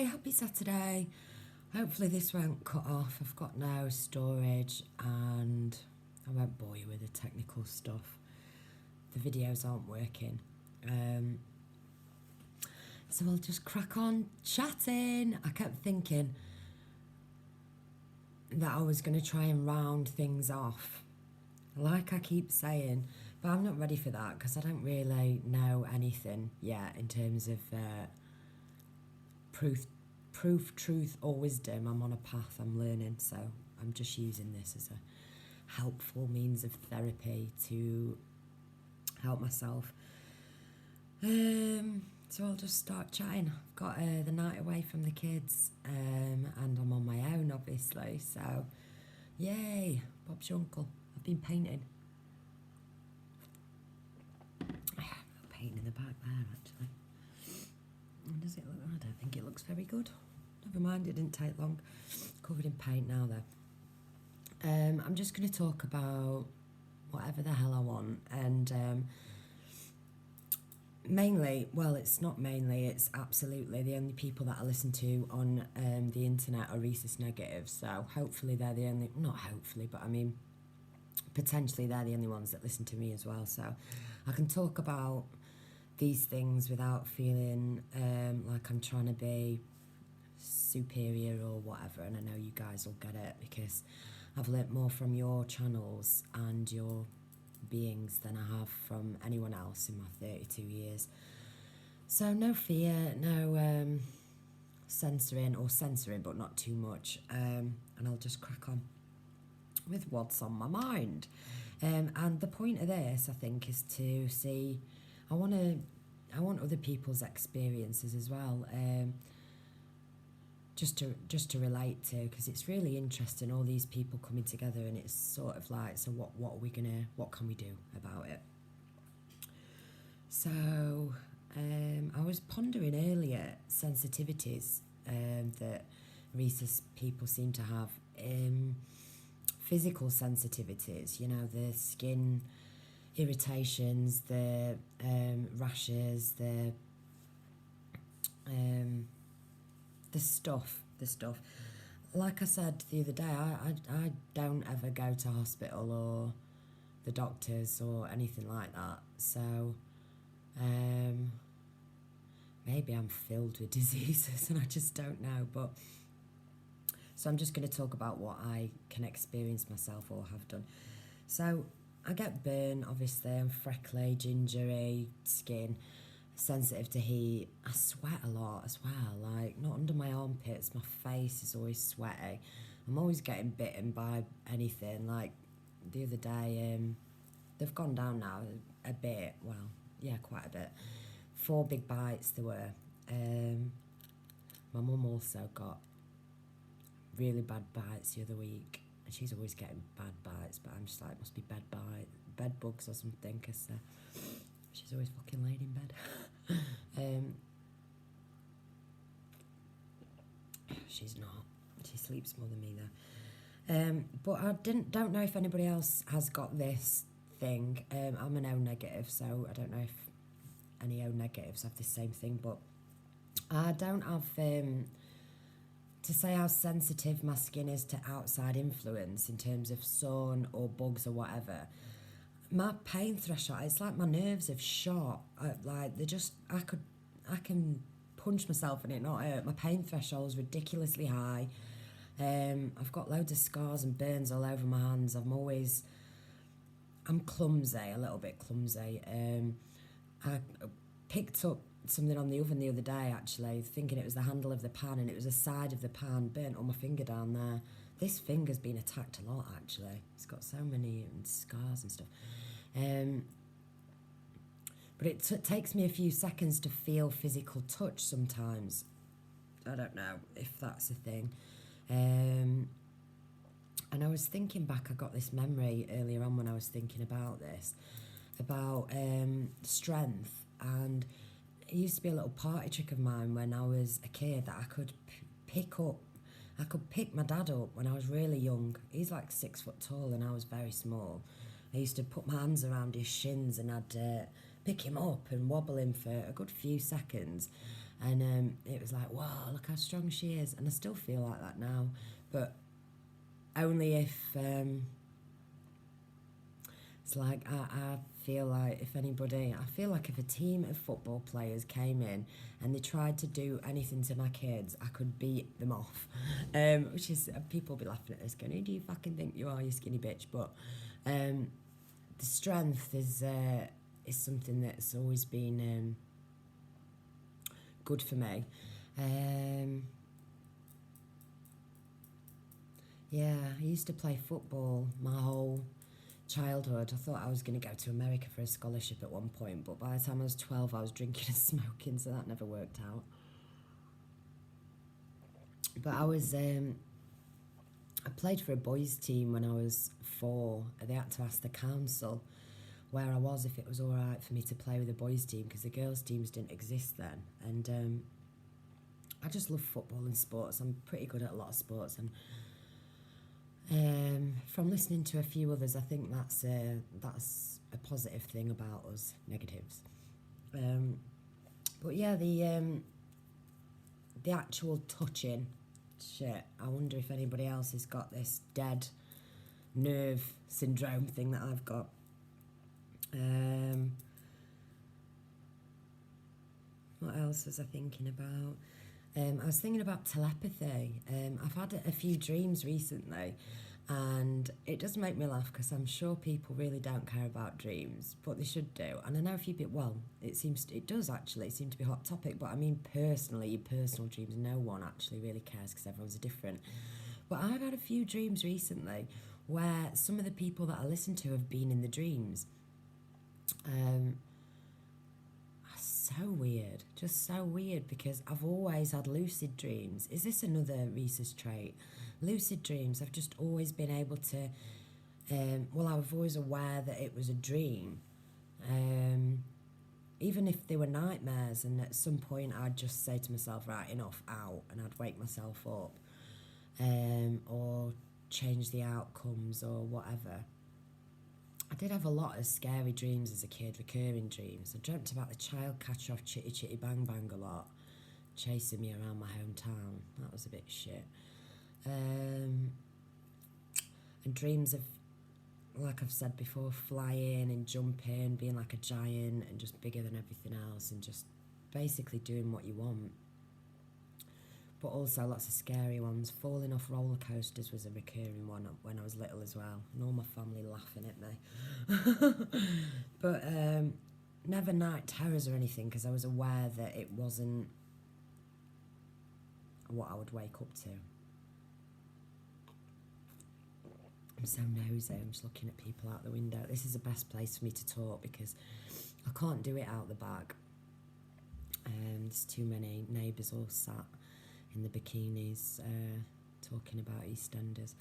happy Saturday. Hopefully this won't cut off. I've got no storage and I won't bore you with the technical stuff. The videos aren't working. So I'll just crack on chatting. I kept thinking that I was going to try and round things off, like I keep saying, but I'm not ready for that because I don't really know anything yet in terms of proof, truth or wisdom. I'm on a path, I'm learning, so I'm just using this as a helpful means of therapy to help myself. So I'll just start chatting. I've got the night away from the kids, and I'm on my own, obviously, so yay, Bob's your uncle. I've been painting. Painting in the back there, actually. And does it look? I don't think it looks very good. Never mind, it didn't take long. Covered in paint now, though. I'm just going to talk about whatever the hell I want, and mainly, well, it's not mainly, it's absolutely the only people that I listen to on the internet are rhesus negatives, so hopefully they're the only, not hopefully, but I mean, potentially they're the only ones that listen to me as well, so I can talk about these things without feeling like I'm trying to be superior or whatever, and I know you guys will get it because I've learnt more from your channels and your beings than I have from anyone else in my 32 years. So no fear, no censoring, or censoring but not too much, and I'll just crack on with what's on my mind. And the point of this, I think, is to see, I want other people's experiences as well, just to relate to, because it's really interesting, all these people coming together, and it's sort of like, so what can we do about it? So I was pondering earlier sensitivities that rhesus people seem to have, physical sensitivities, you know, the skin irritations, the rashes, the stuff. Like I said the other day, I don't ever go to hospital or the doctors or anything like that. So maybe I'm filled with diseases and I just don't know. But so I'm just going to talk about what I can experience myself or have done. So I get burn, obviously. I'm freckly, gingery skin, sensitive to heat. I sweat a lot as well, like not under my armpits. My face is always sweaty. I'm always getting bitten by anything. Like the other day, they've gone down now a bit. Well, yeah, quite a bit. 4 big bites there were. My mum also got really bad bites the other week, and she's always getting bad bites, but I'm just like, must be bed bugs or something, because she's always fucking laid in bed. She's not. She sleeps more than me though. But I don't know if anybody else has got this thing. I'm an O negative, so I don't know if any O negatives have the same thing, but I don't have to say how sensitive my skin is to outside influence in terms of sun or bugs or whatever. My pain threshold, it's like my nerves have shot. Like they just, I can punch myself and it not hurt. My pain threshold is ridiculously high. I've got loads of scars and burns all over my hands. I'm clumsy, a little bit clumsy. I picked up something on the oven the other day, actually, thinking it was the handle of the pan, and it was the side of the pan, burnt on my finger down there. This finger's been attacked a lot, actually. It's got so many scars and stuff. But it takes me a few seconds to feel physical touch sometimes. I don't know if that's a thing. And I was thinking back, I got this memory earlier on when I was thinking about this, about strength. And it used to be a little party trick of mine when I was a kid, that I could pick my dad up when I was really young. He's like 6 foot tall and I was very small. I used to put my hands around his shins and I'd pick him up and wobble him for a good few seconds. And it was like, wow, look how strong she is. And I still feel like that now, but only if it's like I feel like if anybody, I feel like if a team of football players came in and they tried to do anything to my kids, I could beat them off. Which is, people will be laughing at this going, who do you fucking think you are, you skinny bitch? But the strength is something that's always been good for me. Yeah, I used to play football my whole childhood. I thought I was going to go to America for a scholarship at one point, but by the time I was 12 I was drinking and smoking, so that never worked out. But I played for a boys team when I was 4. They had to ask the council where I was if it was alright for me to play with the boys team, because the girls teams didn't exist then. And I just love football and sports. I'm pretty good at a lot of sports, and from listening to a few others, I think that's a positive thing about us. Negatives, but yeah, the actual touching shit. I wonder if anybody else has got this dead nerve syndrome thing that I've got. What else was I thinking about? I was thinking about telepathy. I've had a few dreams recently, and it does make me laugh because I'm sure people really don't care about dreams, but they should do. And I know a few people, well, it does actually seem to be a hot topic, but I mean personally, your personal dreams, no one actually really cares because everyone's different. But I've had a few dreams recently where some of the people that I listen to have been in the dreams. So weird, just so weird, because I've always had lucid dreams. Is this another Rhesus trait? Lucid dreams, I've just always been able to, I was always aware that it was a dream, even if they were nightmares, and at some point I'd just say to myself, right, enough, out, and I'd wake myself up, or change the outcomes or whatever. I did have a lot of scary dreams as a kid, recurring dreams. I dreamt about the child catcher off Chitty Chitty Bang Bang a lot, chasing me around my hometown. That was a bit shit. And dreams of, like I've said before, flying and jumping, being like a giant and just bigger than everything else, and just basically doing what you want. But also lots of scary ones. Falling off roller coasters was a recurring one when I was little as well, and all my family laughing at me. But never night terrors or anything, because I was aware that it wasn't what I would wake up to. I'm so nosy, I'm just looking at people out the window. This is the best place for me to talk because I can't do it out the back. There's too many neighbours all sat in the bikinis talking about EastEnders.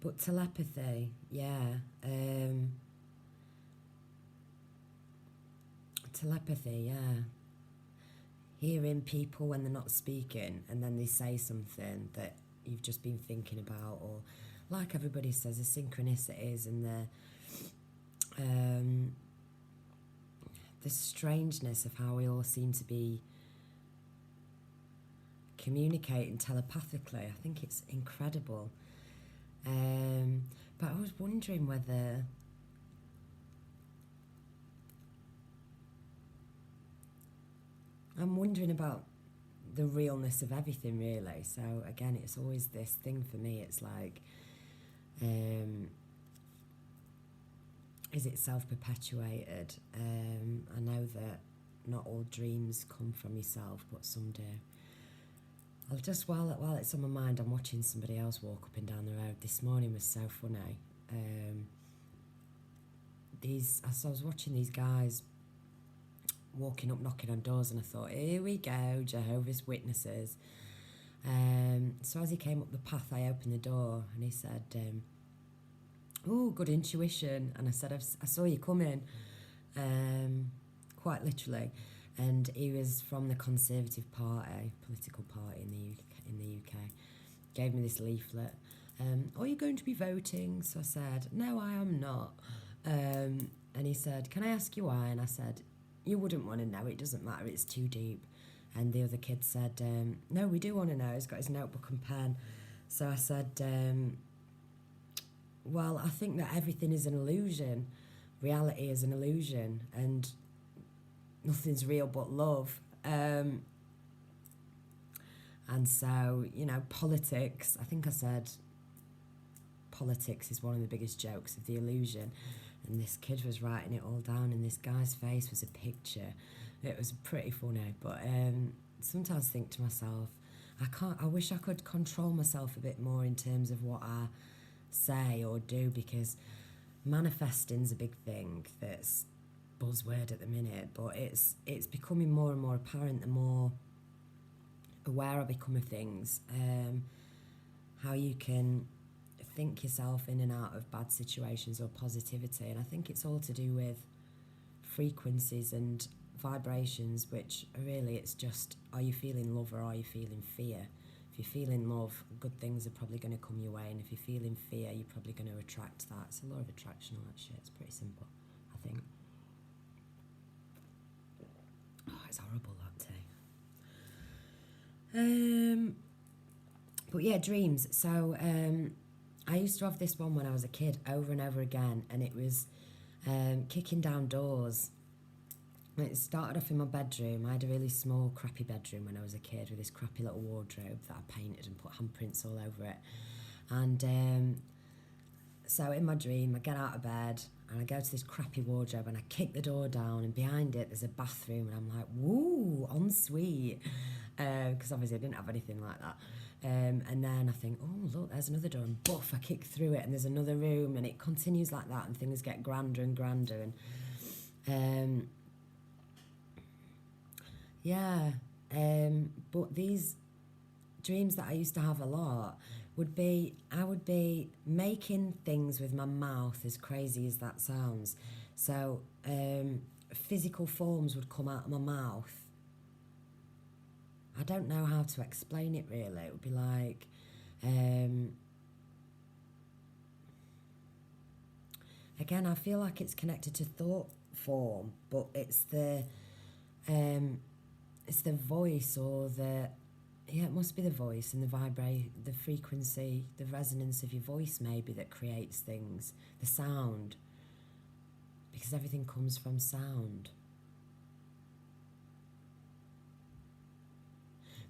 But telepathy, yeah. Telepathy, yeah. Hearing people when they're not speaking and then they say something that you've just been thinking about, or like everybody says, the synchronicities and the strangeness of how we all seem to be communicating telepathically. I think it's incredible. But I was wondering whether I'm wondering about the realness of everything, really. So again, it's always this thing for me. It's like, is it self-perpetuated? I know that not all dreams come from yourself, but some do. I'll just, while it's on my mind, I'm watching somebody else walk up and down the road. This morning was so funny. I was watching these guys walking up, knocking on doors, and I thought, here we go, Jehovah's Witnesses. So as he came up the path, I opened the door, and he said, oh, good intuition. And I said, I saw you coming, quite literally. And he was from the Conservative Party, political party in the UK. Gave me this leaflet, are you going to be voting? So I said, no, I am not. And he said, can I ask you why? And I said, you wouldn't want to know, it doesn't matter, it's too deep. And the other kid said, no, we do want to know. He's got his notebook and pen. So I said, well, I think that everything is an illusion. Reality is an illusion, and nothing's real but love. And so, you know, politics, I think I said politics is one of the biggest jokes of the illusion. And this kid was writing it all down, and this guy's face was a picture. It was pretty funny, but sometimes I think to myself, I wish I could control myself a bit more in terms of what I say or do, because manifesting's a big thing that's buzzword at the minute, but it's becoming more and more apparent the more aware I become of things, how you can think yourself in and out of bad situations or positivity. And I think it's all to do with frequencies and vibrations, which really, it's just, are you feeling love or are you feeling fear? If you're feeling love, good things are probably going to come your way, and if you're feeling fear, you're probably going to attract that. It's a law of attraction, all that shit. It's pretty simple, I think. Oh, it's horrible, that tea. But yeah, dreams. So I used to have this one when I was a kid over and over again, and it was kicking down doors. It started off in my bedroom. I had a really small, crappy bedroom when I was a kid with this crappy little wardrobe that I painted and put handprints all over it. And so in my dream, I get out of bed and I go to this crappy wardrobe and I kick the door down, and behind it there's a bathroom, and I'm like, woo, ensuite. Because obviously I didn't have anything like that. And then I think, oh, look, there's another door, and boof, I kick through it and there's another room, and it continues like that, and things get grander and grander. And yeah, but these dreams that I used to have a lot would be, I would be making things with my mouth, as crazy as that sounds. So physical forms would come out of my mouth. I don't know how to explain it really. It would be like, again, I feel like it's connected to thought form, but it's the voice, or it must be the voice and the frequency, the resonance of your voice maybe, that creates things, the sound, because everything comes from sound.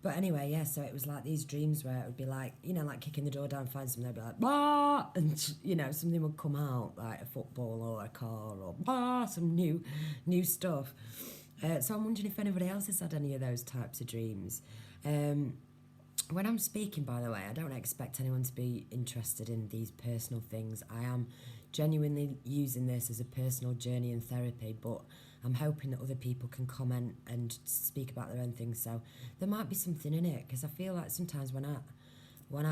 But anyway, yeah, so it was like these dreams where it would be like, you know, like kicking the door down, find something, they'd be like, bah! And, you know, something would come out, like a football or a car, or bah! Some new stuff. So I'm wondering if anybody else has had any of those types of dreams. When I'm speaking, by the way, I don't expect anyone to be interested in these personal things. I am genuinely using this as a personal journey and therapy, but I'm hoping that other people can comment and speak about their own things. So there might be something in it, because I feel like sometimes when I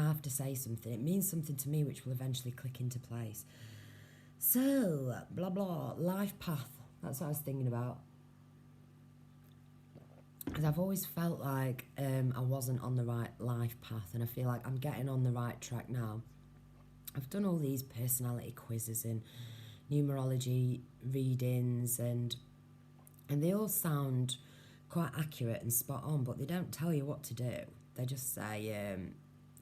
have to say something, it means something to me, which will eventually click into place. So, blah, blah, life path. That's what I was thinking about. Because I've always felt like I wasn't on the right life path, and I feel like I'm getting on the right track now. I've done all these personality quizzes and numerology readings, and they all sound quite accurate and spot on, but they don't tell you what to do. They just say,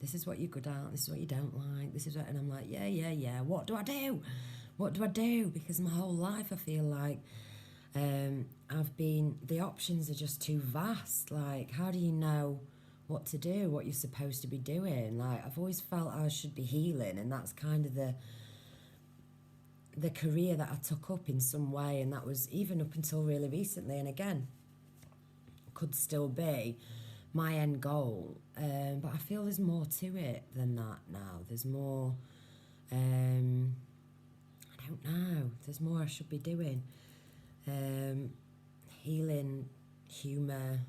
this is what you're good at, this is what you don't like, this is what, and I'm like, yeah, what do I do? What do I do? Because my whole life I feel like the options are just too vast. Like, how do you know what to do, what you're supposed to be doing? Like, I've always felt I should be healing, and that's kind of the career that I took up in some way, and that was even up until really recently, and again, could still be my end goal. But I feel there's more to it than that now. There's more, I don't know, there's more I should be doing. Healing, humour,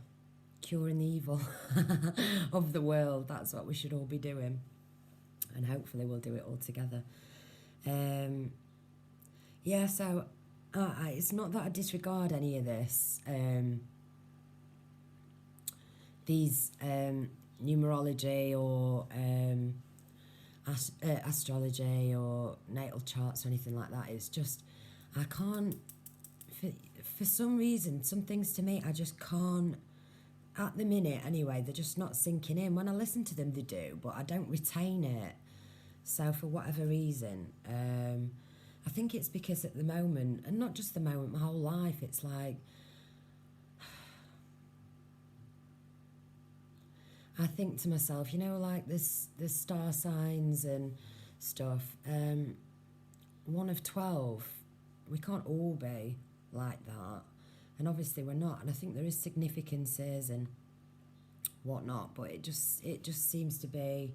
curing the evil of the world. That's what we should all be doing, and hopefully we'll do it all together. Yeah, so it's not that I disregard any of this, these numerology or astrology or natal charts or anything like that. It's just, I can't, for some reason, some things to me, I just can't, at the minute anyway, they're just not sinking in. When I listen to them, they do, but I don't retain it. So for whatever reason, I think it's because at the moment, and not just the moment, my whole life, it's like, I think to myself, you know, like there's star signs and stuff. One of 12, we can't all be like that, and obviously we're not. And I think there is significances and whatnot, but it just seems to be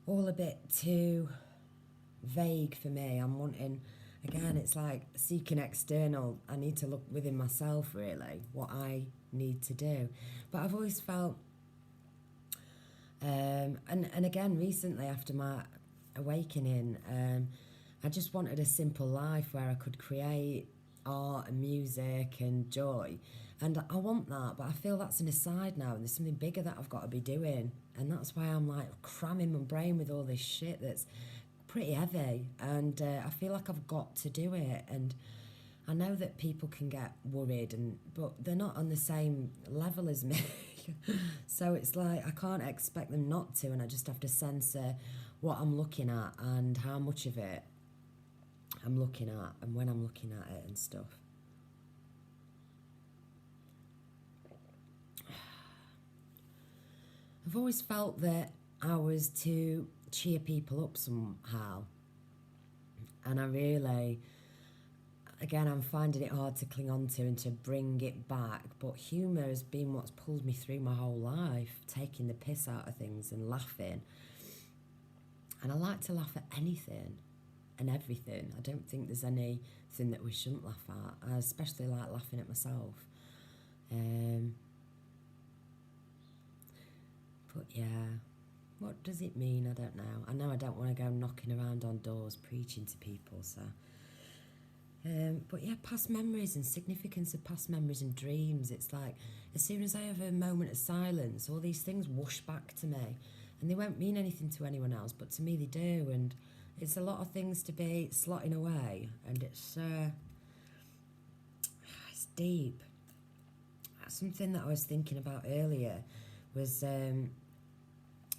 all a bit too vague for me. I'm wanting, again, it's like seeking external. I need to look within myself, really, what I need to do. But I've always felt, and again, recently after my awakening, I just wanted a simple life where I could create art and music and joy. And I want that, but I feel that's an aside now, and there's something bigger that I've got to be doing. And that's why I'm like cramming my brain with all this shit that's pretty heavy. And I feel like I've got to do it. And I know that people can get worried, but they're not on the same level as me. So it's like I can't expect them not to, and I just have to censor what I'm looking at and how much of it I'm looking at and when I'm looking at it and stuff. I've always felt that I was to cheer people up somehow, and I really, again, I'm finding it hard to cling on to and to bring it back, but humour has been what's pulled me through my whole life, taking the piss out of things and laughing. And I like to laugh at anything and everything. I don't think there's anything that we shouldn't laugh at. I especially like laughing at myself. But yeah, what does it mean? I don't know. I know I don't want to go knocking around on doors preaching to people, so... but yeah, past memories and significance of past memories and dreams. It's like as soon as I have a moment of silence, all these things whoosh back to me, and they won't mean anything to anyone else, but to me they do. And it's a lot of things to be slotting away, and it's deep. Something that I was thinking about earlier was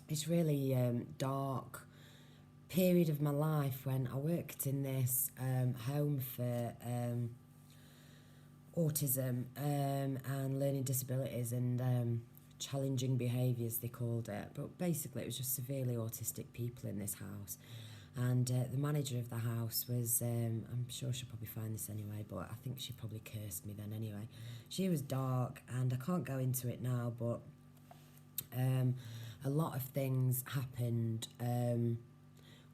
it's really dark period of my life when I worked in this home for autism and learning disabilities and challenging behaviours, they called it. But basically it was just severely autistic people in this house. And the manager of the house was, I'm sure she'll probably find this anyway, but I think she probably cursed me then anyway. She was dark, and I can't go into it now, but a lot of things happened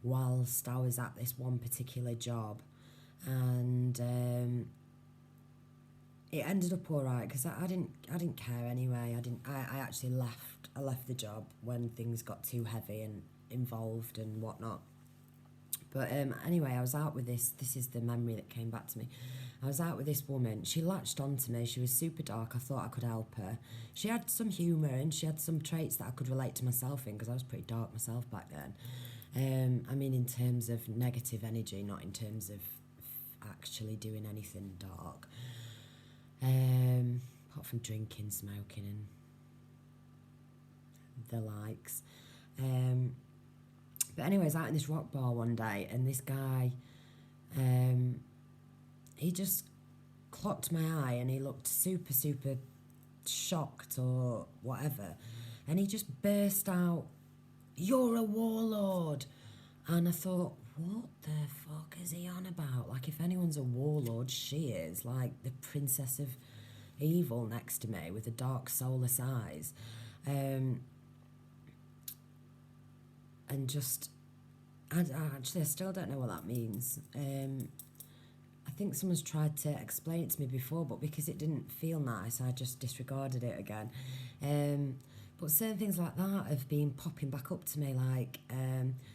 whilst I was at this one particular job, and it ended up all right because I didn't care anyway. I actually left. I left the job when things got too heavy and involved and whatnot. But anyway, I was out with this is the memory that came back to me. I was out with this woman. She latched onto me. She was super dark. I thought I could help her. She had some humour and she had some traits that I could relate to myself in, because I was pretty dark myself back then. I mean, in terms of negative energy, not in terms of actually doing anything dark. Apart from drinking, smoking and the likes. But anyway, I was out in this rock bar one day, and this guy, he just clocked my eye, and he looked super, super shocked or whatever. And he just burst out, "You're a warlord." And I thought, what the fuck is he on about? Like, if anyone's a warlord, she is. Like, the princess of evil next to me with the dark soulless eyes. And just, I still don't know what that means. I think someone's tried to explain it to me before, but because it didn't feel nice, I just disregarded it again. But certain things like that have been popping back up to me, like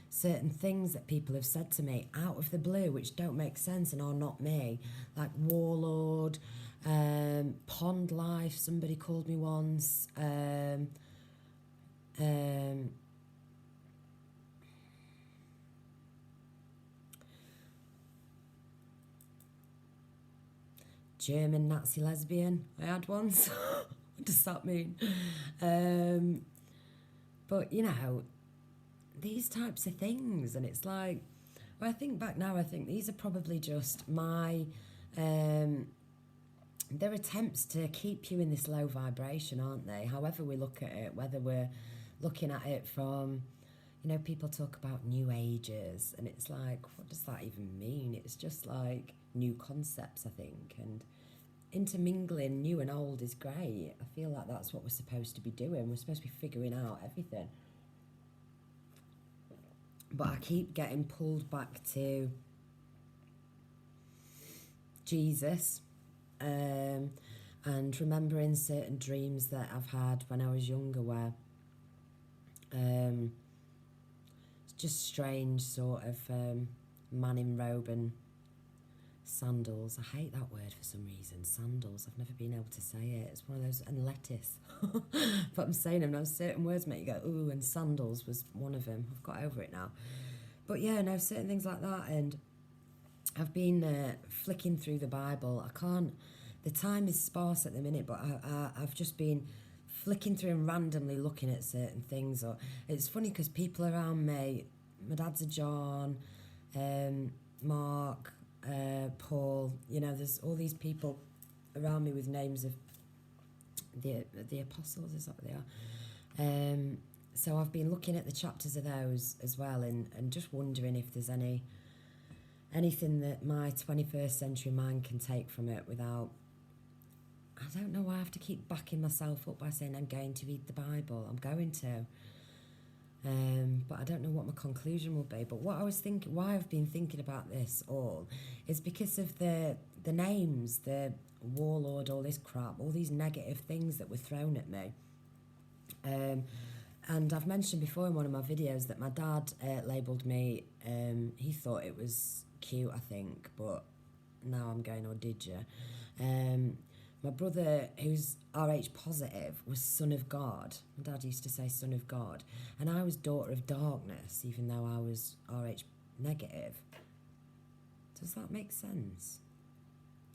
certain things that people have said to me out of the blue, which don't make sense and are not me, like warlord, pond life, somebody called me once, German Nazi lesbian I had once. What does that mean? But, you know, these types of things, and it's like, when I think back now, I think these are probably just my, they're attempts to keep you in this low vibration, aren't they? However we look at it, whether we're looking at it from, you know, people talk about new ages, and it's like, what does that even mean? It's just like new concepts, I think, and intermingling new and old is great. I feel like that's what we're supposed to be doing. We're supposed to be figuring out everything. But I keep getting pulled back to Jesus, and remembering certain dreams that I've had when I was younger where it's just strange sort of man in robe and sandals. I hate that word for some reason. Sandals. I've never been able to say it. It's one of those, and lettuce. But I'm saying them now. Certain words make you go, ooh, and sandals was one of them. I've got over it now. But yeah, no, certain things like that. And I've been flicking through the Bible. I can't, the time is sparse at the minute, but I've just been flicking through and randomly looking at certain things. Or it's funny because people around me, my dad's a John, Mark, Paul, you know, there's all these people around me with names of the apostles, is that what they are? So I've been looking at the chapters of those as well, and just wondering if there's anything that my 21st century mind can take from it without, I don't know why I have to keep backing myself up by saying I'm going to read the Bible. I'm going to. But I don't know what my conclusion will be. But what I was thinking, why I've been thinking about this all, is because of the names, the warlord, all this crap, all these negative things that were thrown at me. And I've mentioned before in one of my videos that my dad labelled me, he thought it was cute, I think, but now I'm going, oh, did you? My brother, who's RH positive, was son of God. My dad used to say son of God. And I was daughter of darkness, even though I was RH negative. Does that make sense?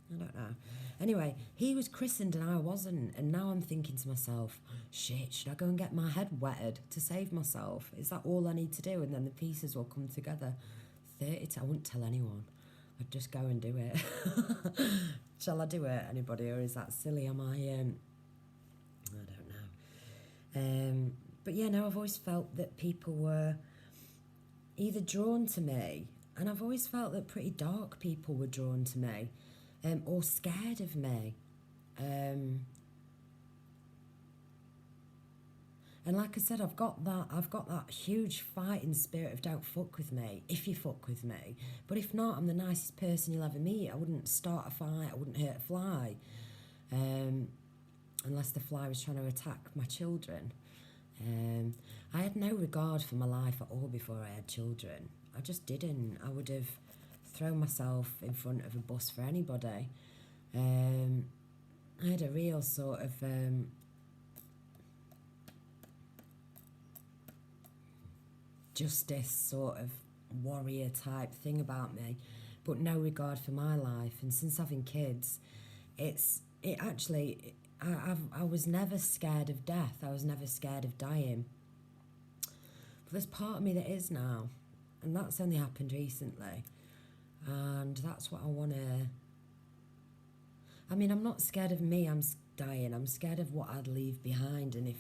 I don't know. Anyway, he was christened and I wasn't. And now I'm thinking to myself, shit, should I go and get my head wetted to save myself? Is that all I need to do? And then the pieces will come together. I wouldn't tell anyone. I'd just go and do it. Shall I do it, anybody, or is that silly? Am I don't know. But yeah, no, I've always felt that people were either drawn to me, and I've always felt that pretty dark people were drawn to me, or scared of me. And like I said, I've got that huge fighting spirit of don't fuck with me if you fuck with me. But if not, I'm the nicest person you'll ever meet. I wouldn't start a fight. I wouldn't hurt a fly. Unless the fly was trying to attack my children. I had no regard for my life at all before I had children. I just didn't. I would have thrown myself in front of a bus for anybody. I had a real sort of... justice sort of warrior type thing about me, but no regard for my life. And since having kids, I was never scared of death. I was never scared of dying. But there's part of me that is now, and that's only happened recently. And that's what I want to... I mean, I'm not scared of me, I'm dying. I'm scared of what I'd leave behind and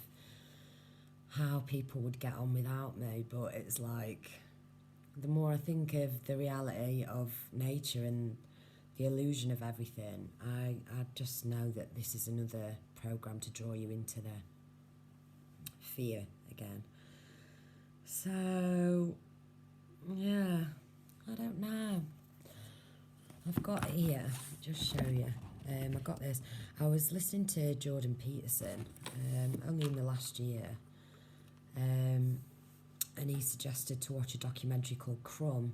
how people would get on without me. But it's like, the more I think of the reality of nature and the illusion of everything, I just know that this is another program to draw you into the fear again. So, yeah, I don't know. I've got it here, just show you. I got this. I was listening to Jordan Peterson only in the last year. And he suggested to watch a documentary called Crumb,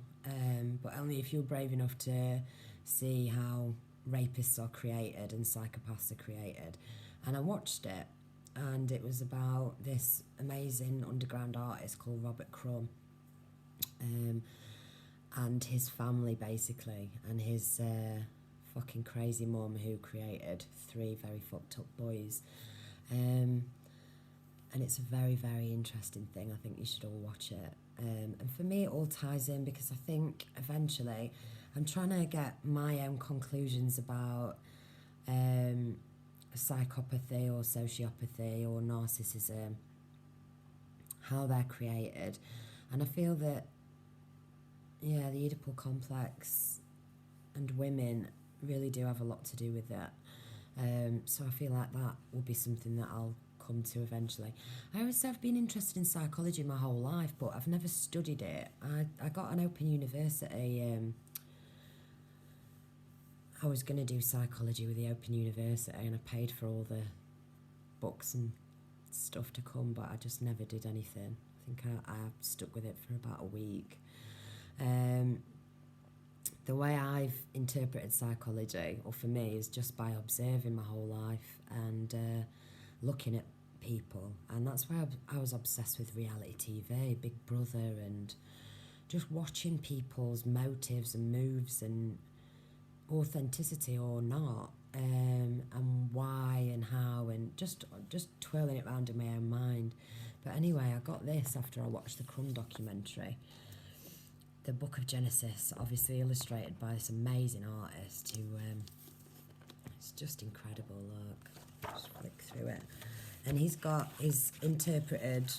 but only if you're brave enough to see how rapists are created and psychopaths are created. And I watched it, and it was about this amazing underground artist called Robert Crumb, and his family basically, and his fucking crazy mum who created 3 very fucked up boys. And it's a very, very interesting thing. I think you should all watch it. And for me, it all ties in because I think eventually I'm trying to get my own conclusions about psychopathy or sociopathy or narcissism, how they're created. And I feel that, yeah, the Oedipal complex and women really do have a lot to do with it. So I feel like that will be something that I'll come to eventually. I always have been interested in psychology my whole life, but I've never studied it. I got an Open University. I was going to do psychology with the Open University, and I paid for all the books and stuff to come, but I just never did anything. I think I stuck with it for about a week. The way I've interpreted psychology, or for me, is just by observing my whole life and looking at people. And that's why I was obsessed with reality TV, Big Brother, and just watching people's motives and moves and authenticity or not, and why and how, and just twirling it around in my own mind. But anyway, I got this after I watched the Crumb documentary. The Book of Genesis, obviously illustrated by this amazing artist who, it's just incredible, look, just flick through it. And he's interpreted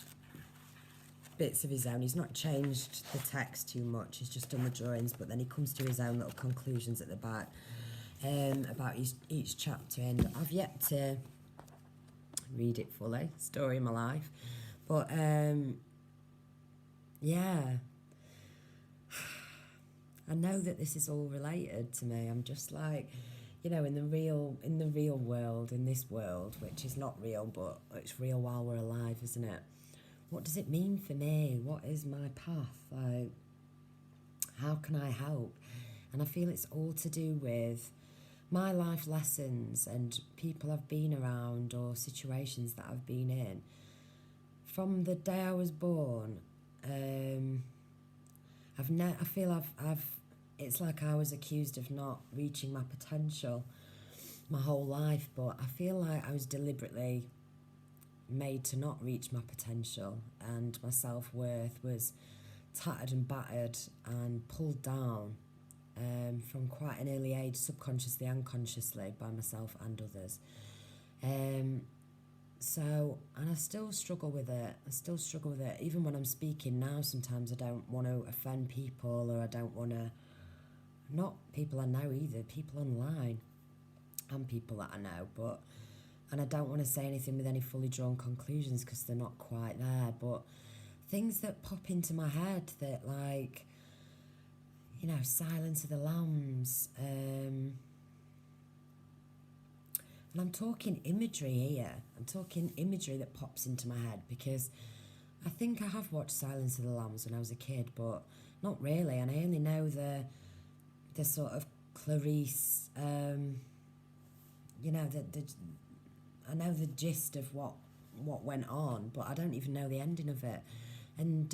bits of his own. He's not changed the text too much, he's just done the drawings, but then he comes to his own little conclusions at the back about each chapter. And I've yet to read it fully, story of my life. But, yeah. I know that this is all related to me. I'm just like, you know, in the real world, in this world, which is not real, but it's real while we're alive, isn't it? What does it mean for me? What is my path? Like, how can I help? And I feel it's all to do with my life lessons and people I've been around or situations that I've been in. From the day I was born, I feel it's like I was accused of not reaching my potential my whole life, but I feel like I was deliberately made to not reach my potential, and my self-worth was tattered and battered and pulled down from quite an early age, subconsciously and consciously, by myself and others. And I still struggle with it. Even when I'm speaking now, sometimes I don't want to offend people, or I don't want to, not people I know either, people online and people that I know, and I don't want to say anything with any fully drawn conclusions because they're not quite there, but things that pop into my head that, like, you know, Silence of the Lambs, and I'm talking imagery here. I'm talking imagery that pops into my head, because I think I have watched Silence of the Lambs when I was a kid, but not really, and I only know the sort of Clarice, you know, I know the gist of what went on, but I don't even know the ending of it. And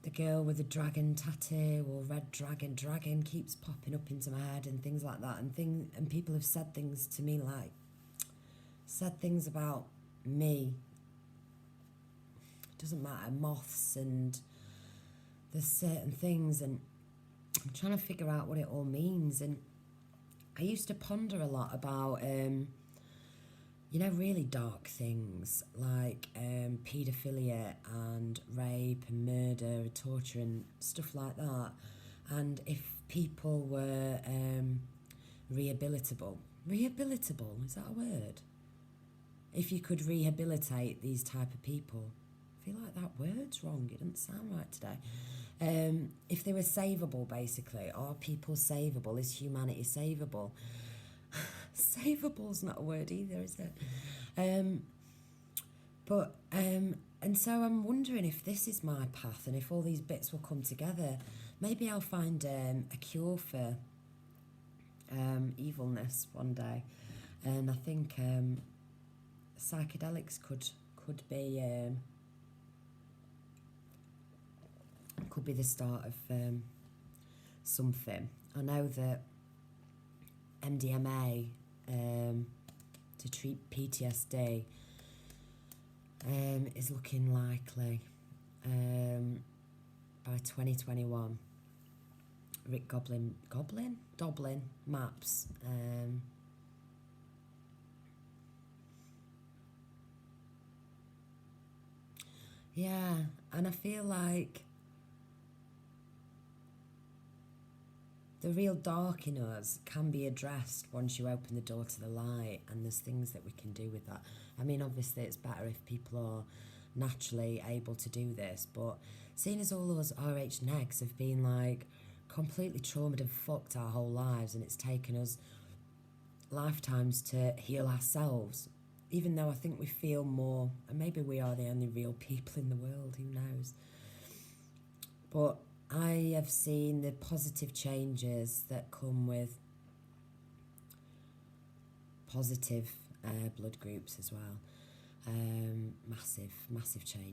the girl with the dragon tattoo, or red dragon keeps popping up into my head, and things like that. And people have said things to me, like, said things about me. It doesn't matter, moths, and there's certain things, and I'm trying to figure out what it all means. And I used to ponder a lot about, you know, really dark things like paedophilia and rape and murder and torture and stuff like that. And if people were rehabilitable, is that a word? If you could rehabilitate these type of people. I feel like that word's wrong, it doesn't sound right today. If they were savable, basically. Are people savable? Is humanity savable? Savable's not a word either, is it? And so I'm wondering if this is my path, and if all these bits will come together, maybe I'll find a cure for evilness one day. And I think psychedelics could be the start of something. I know that MDMA to treat PTSD is looking likely by 2021. Rick Doblin maps. Yeah, and I feel like the real dark in us can be addressed once you open the door to the light, and there's things that we can do with that. I mean, obviously it's better if people are naturally able to do this, but seeing as all of us RH negs have been like completely traumatized and fucked our whole lives, and it's taken us lifetimes to heal ourselves, even though I think we feel more, and maybe we are the only real people in the world, who knows. But I have seen the positive changes that come with positive blood groups as well. Massive change.